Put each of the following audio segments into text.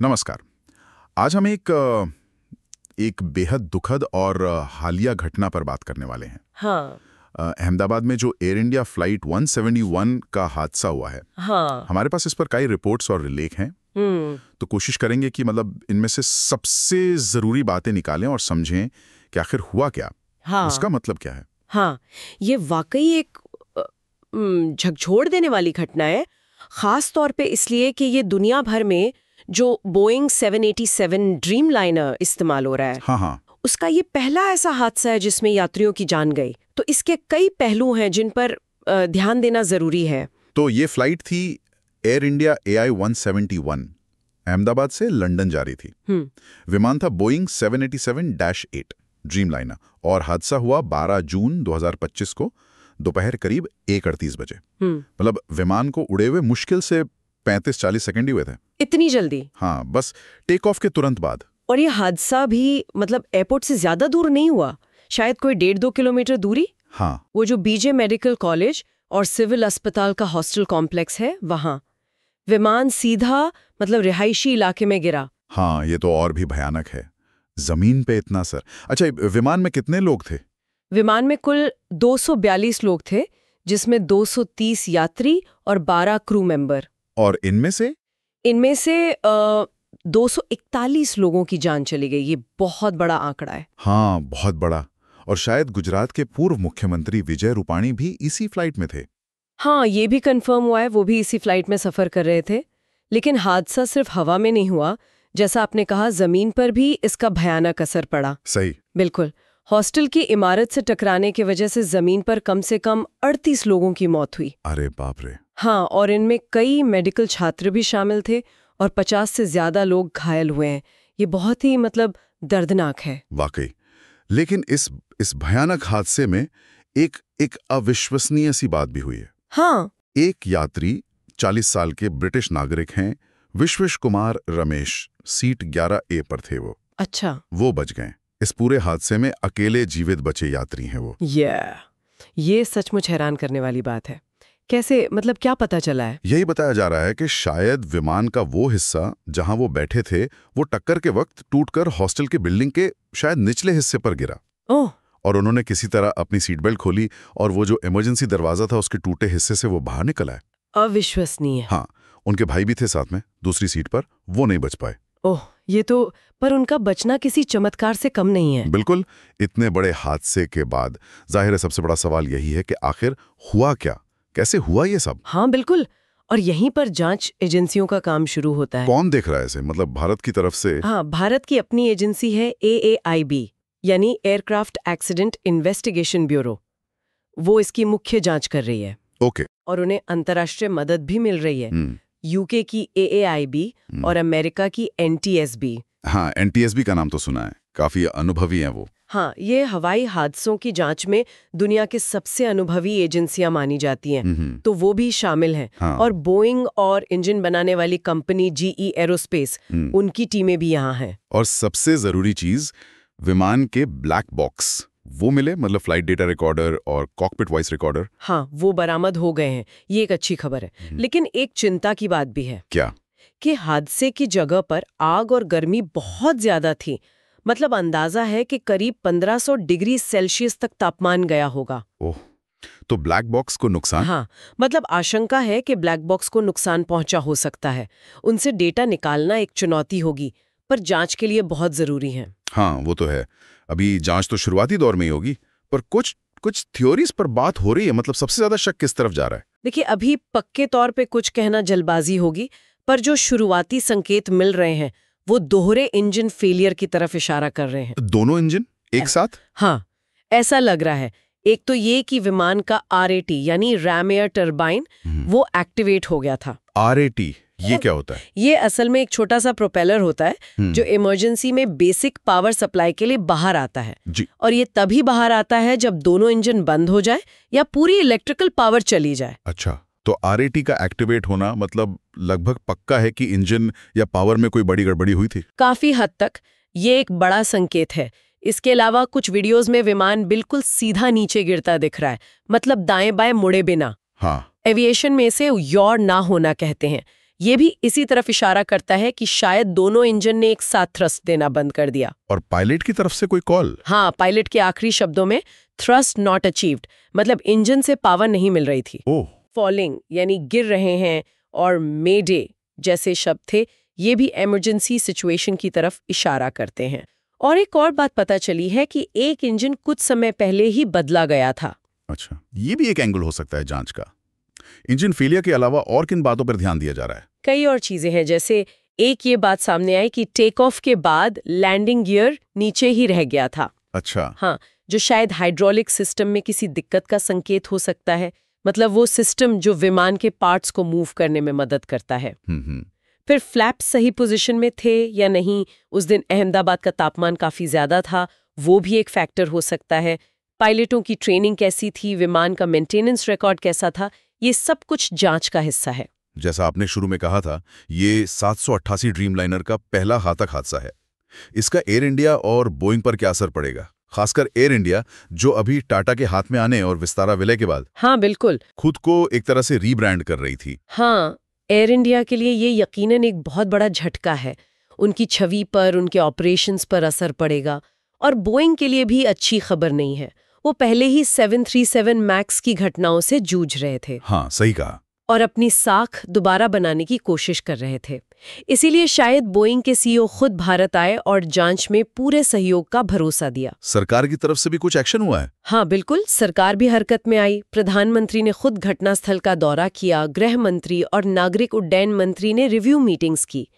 नमस्कार। आज हम एक बेहद दुखद और हालिया घटना पर बात करने वाले हैं। हाँ। अहमदाबाद में जो एयर इंडिया फ्लाइट 171 का हादसा हुआ है। हाँ। हमारे पास इस पर कई रिपोर्ट्स और लेख हैं। तो कोशिश करेंगे कि मतलब इनमें से सबसे जरूरी बातें निकालें और समझें कि आखिर हुआ क्या। हाँ। उसका मतलब क्या है। हाँ, ये वाकई एक झकझोर देने वाली घटना है, खास तौर पे इसलिए कि ये दुनिया भर में जो बोइंग 787 ड्रीम लाइनर इस्तेमाल हो रहा है, हाँ, उसका ये पहला ऐसा हादसा है जिसमें यात्रियों की जान गई। तो इसके कई पहलू हैं जिन पर ध्यान देना जरूरी है। तो ये फ्लाइट थी एयर इंडिया AI 171, अहमदाबाद से लंदन जा रही थी। विमान था बोइंग 787-8 ड्रीम लाइनर और हादसा हुआ 12 जून 2025 को दोपहर करीब 1:38 बजे। मतलब विमान को उड़े हुए मुश्किल से 35-40 सेकंड ही हुए थे। इतनी जल्दी? हाँ, बस टेक ऑफ के तुरंत बाद। और ये हादसा भी मतलब एयरपोर्ट से ज्यादा दूर नहीं हुआ, शायद कोई 1.5-2 किलोमीटर दूरी। हाँ, वो जो बीजे मेडिकल कॉलेज और सिविल अस्पताल का हॉस्टल कॉम्प्लेक्स है, वहां विमान सीधा मतलब रिहायशी इलाके में गिरा। हाँ, ये तो और भी भयानक है। जमीन पे इतना सर। अच्छा, विमान में कितने लोग थे? विमान में कुल 242 लोग थे, जिसमें 230 यात्री और 12 क्रू मेंबर। और इनमें से 241 लोगों की जान चली गई। ये बहुत बड़ा आंकड़ा है। हाँ, बहुत बड़ा। और शायद गुजरात के पूर्व मुख्यमंत्री विजय रूपाणी भी इसी फ्लाइट में थे। हाँ, ये भी कंफर्म हुआ है, वो भी इसी फ्लाइट में सफर कर रहे थे। लेकिन हादसा सिर्फ हवा में नहीं हुआ, जैसा आपने कहा, जमीन पर भी इसका भयानक असर पड़ा। सही। बिल्कुल। हॉस्टल की इमारत से टकराने की वजह से जमीन पर कम से कम 38 लोगों की मौत हुई। अरे बाप रे। हाँ, और इनमें कई मेडिकल छात्र भी शामिल थे और 50 से ज्यादा लोग घायल हुए हैं। ये बहुत ही मतलब दर्दनाक है। वाकई। लेकिन इस भयानक हादसे में एक अविश्वसनीय सी बात भी हुई है। हाँ। एक यात्री 40 साल के ब्रिटिश नागरिक हैं, विश्वेश कुमार रमेश, सीट 11A पर थे वो। अच्छा। वो बच गए। इस पूरे हादसे में अकेले जीवित बचे यात्री हैं वो। ये सचमुच हैरान करने वाली बात है। कैसे, मतलब क्या पता चला है? यही बताया जा रहा है कि शायद विमान का वो हिस्सा जहां वो बैठे थे, वो टक्कर के वक्त टूटकर हॉस्टल के बिल्डिंग के शायद निचले हिस्से पर गिरा। ओह। और उन्होंने किसी तरह अपनी सीट बेल्ट खोली और वो जो इमरजेंसी दरवाजा था उसके टूटे हिस्से से वो बाहर निकल आए। अविश्वसनीय। हाँ, उनके भाई भी थे साथ में दूसरी सीट पर, वो नहीं बच पाए। ओह, ये तो, पर उनका बचना किसी चमत्कार से कम नहीं है। बिल्कुल। इतने बड़े हादसे के बाद जाहिर है सबसे बड़ा सवाल यही है कि आखिर हुआ क्या, कैसे हुआ ये सब। हाँ बिल्कुल। और यहीं पर जांच एजेंसियों का काम शुरू होता है। कौन देख रहा है इसे, मतलब भारत की तरफ से? हाँ, भारत की अपनी एजेंसी है AAIB, यानी एयरक्राफ्ट एक्सीडेंट इन्वेस्टिगेशन ब्यूरो। वो इसकी मुख्य जांच कर रही है। ओके। और उन्हें अंतर्राष्ट्रीय मदद भी मिल रही है। यूके की AAIB और अमेरिका की NTSB। हाँ, NTSB का नाम तो सुना है, काफी अनुभवी हैं वो। हाँ, ये हवाई हादसों की जांच में दुनिया के सबसे अनुभवी एजेंसियां मानी जाती हैं। तो वो भी शामिल हैं। हाँ। और बोइंग और इंजन बनाने वाली कंपनी GE एरोस्पेस, उनकी टीमें भी यहाँ हैं। और सबसे जरूरी चीज, विमान के ब्लैक बॉक्स वो मिले, मतलब फ्लाइट डेटा रिकॉर्डर और कॉकपिट वॉइस रिकॉर्डर। हाँ, वो बरामद हो गए हैं। ये एक अच्छी खबर है। लेकिन एक चिंता की बात भी है। क्या? कि हादसे की जगह पर आग और गर्मी बहुत ज्यादा थी। मतलब अंदाजा है कि करीब 1500 डिग्री सेल्सियस तक तापमान गया होगा। ओह, तो ब्लैक बॉक्स को नुकसान? हाँ, मतलब आशंका है कि ब्लैक बॉक्स को नुकसान पहुंचा हो सकता है। उनसे डेटा निकालना एक चुनौती होगी, पर जांच के लिए बहुत जरूरी है। हाँ, वो तो है। अभी जांच तो शुरुआती दौर में ही होगी, पर कुछ थ्योरीज पर बात हो रही है। मतलब सबसे ज्यादा शक किस तरफ जा रहा है? देखिए, अभी पक्के तौर पे कुछ कहना जल्दबाजी होगी, पर जो शुरुआती संकेत मिल रहे हैं वो दोहरे इंजन फेलियर की तरफ इशारा कर रहे हैं। दोनों इंजन एक साथ? हाँ, ऐसा लग रहा है। एक तो ये कि विमान का RAT यानी रैम एयर टरबाइन वो एक्टिवेट हो गया था। RAT ये क्या होता है? ये असल में एक छोटा सा प्रोपेलर होता है जो इमरजेंसी में बेसिक पावर सप्लाई के लिए बाहर आता है जी। और ये तभी बाहर आता है जब दोनों इंजन बंद हो जाए या पूरी इलेक्ट्रिकल पावर चली जाए। अच्छा, तो RAT का एक्टिवेट होना मतलब लगभग पक्का है कि इंजन या पावर में कोई बड़ी गड़बड़ी हुई थी। काफी हद तक ये एक बड़ा संकेत है। इसके अलावा कुछ वीडियोस में विमान बिल्कुल सीधा नीचे गिरता दिख रहा है, मतलब दाएं बाएं मुड़े बिना। हाँ, एविएशन में इसे यॉर ना होना कहते हैं। ये भी इसी तरफ इशारा करता है कि शायद दोनों इंजन ने एक साथ थ्रस्ट देना बंद कर दिया। और पायलट की तरफ से कोई कॉल? हाँ, पायलट के आखिरी शब्दों में थ्रस्ट नॉट अचीव्ड, मतलब इंजन से पावर नहीं मिल रही थी। ओह। फॉलिंग यानी गिर रहे हैं और मेडे जैसे शब्द थे, ये भी इमरजेंसी सिचुएशन की तरफ इशारा करते हैं। और एक और बात पता चली है कि एक इंजन कुछ समय पहले ही बदला गया था। अच्छा, ये भी एक एंगल हो सकता है जांच का। इंजन फेलियर के अलावा और किन बातों पर ध्यान दिया जा रहा है? कई और चीजें हैं, जैसे एक ये बात सामने आई कि टेक ऑफ के बाद लैंडिंग गियर नीचे ही रह गया था। अच्छा। हाँ, जो शायद हाइड्रोलिक सिस्टम में किसी दिक्कत का संकेत हो सकता है, मतलब वो सिस्टम जो विमान के पार्ट्स को मूव करने में मदद करता है। फिर फ्लैप्स सही पोजीशन में थे या नहीं, उस दिन अहमदाबाद का तापमान काफी ज्यादा था, वो भी एक फैक्टर हो सकता है। पायलटों की ट्रेनिंग कैसी थी, विमान का मेंटेनेंस रिकॉर्ड कैसा था, ये सब कुछ जांच का हिस्सा है। जैसा आपने शुरू में कहा था, ये 788 ड्रीमलाइनर का पहला घातक हादसा है। इसका एयर इंडिया और बोइंग पर क्या असर पड़ेगा, खासकर एयर इंडिया जो अभी टाटा के हाथ में आने और विस्तारा विलय के बाद हाँ बिल्कुल खुद को एक तरह से रीब्रांड कर रही थी। हाँ, एयर इंडिया के लिए ये यकीनन एक बहुत बड़ा झटका है। उनकी छवि पर, उनके ऑपरेशंस पर असर पड़ेगा। और बोइंग के लिए भी अच्छी खबर नहीं है। वो पहले ही 737 मैक्स की घटनाओं से जूझ रहे थे। हाँ, सही कहा। और अपनी साख दोबारा बनाने की कोशिश कर रहे थे। इसीलिए शायद बोइंग के सीईओ खुद भारत आए और जांच में पूरे सहयोग का भरोसा दिया। सरकार की तरफ से भी कुछ एक्शन हुआ है? हाँ बिल्कुल, सरकार भी हरकत में आई। प्रधानमंत्री ने खुद घटनास्थल का दौरा किया, गृह मंत्री और नागरिक उड्डयन मंत्री ने रिव्यू मीटिंग्स की।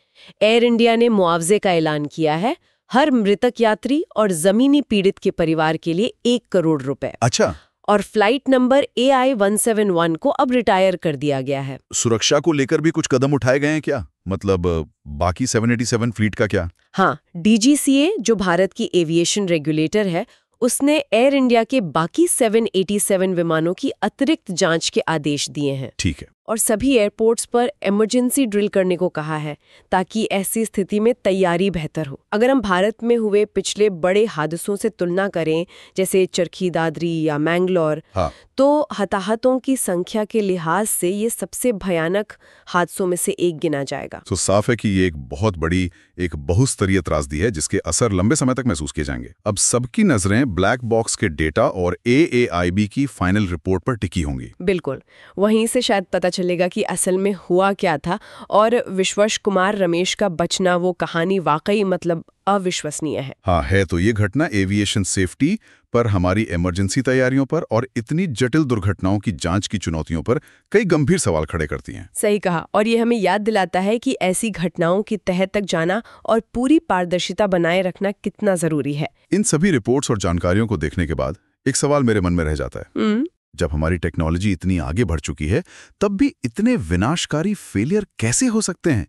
एयर इंडिया ने मुआवजे का ऐलान किया है, हर मृतक यात्री और जमीनी पीड़ित के परिवार के लिए 1 करोड़ रुपए। अच्छा। और फ्लाइट नंबर AI-171 को अब रिटायर कर दिया गया है। सुरक्षा को लेकर भी कुछ कदम उठाए गए हैं क्या? मतलब बाकी 787 फ्लीट का क्या? हाँ, DGCA जो भारत की एविएशन रेगुलेटर है, उसने एयर इंडिया के बाकी 787 विमानों की अतिरिक्त जांच के आदेश दिए हैं। ठीक है। और सभी एयरपोर्ट्स पर इमरजेंसी ड्रिल करने को कहा है, ताकि ऐसी स्थिति में तैयारी बेहतर हो। अगर हम भारत में हुए पिछले बड़े हादसों से तुलना करें, जैसे चरखी दादरी या मैंगलोर, हाँ। तो हताहतों की संख्या के लिहाज से ये सबसे भयानक हादसों में से एक गिना जाएगा। तो साफ है कि ये एक बहुत बड़ी, एक बहुस्तरीय त्रासदी है जिसके असर लंबे समय तक महसूस किए जाएंगे। अब सबकी नजरें ब्लैक बॉक्स के डेटा और AAIB की फाइनल रिपोर्ट पर टिकी होंगी। बिल्कुल, वहीं से शायद पता चलेगा कि असल में हुआ क्या था। और विश्वास कुमार रमेश का बचना, वो कहानी वाकई मतलब अविश्वसनीय है। हाँ है। तो ये घटना एविएशन सेफ्टी पर, हमारी इमरजेंसी तैयारियों पर और इतनी जटिल दुर्घटनाओं की जांच की चुनौतियों पर कई गंभीर सवाल खड़े करती हैं। सही कहा। और ये हमें याद दिलाता है कि ऐसी घटनाओं की तह तक जाना और पूरी पारदर्शिता बनाए रखना कितना जरूरी है। इन सभी रिपोर्ट्स और जानकारियों को देखने के बाद एक सवाल मेरे मन में रह जाता है। जब हमारी टेक्नोलॉजी इतनी आगे बढ़ चुकी है, तब भी इतने विनाशकारी फेलियर कैसे हो सकते हैं?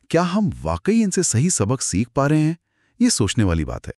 क्या हम वाकई इनसे सही सबक सीख पा रहे हैं? ये सोचने वाली बात है।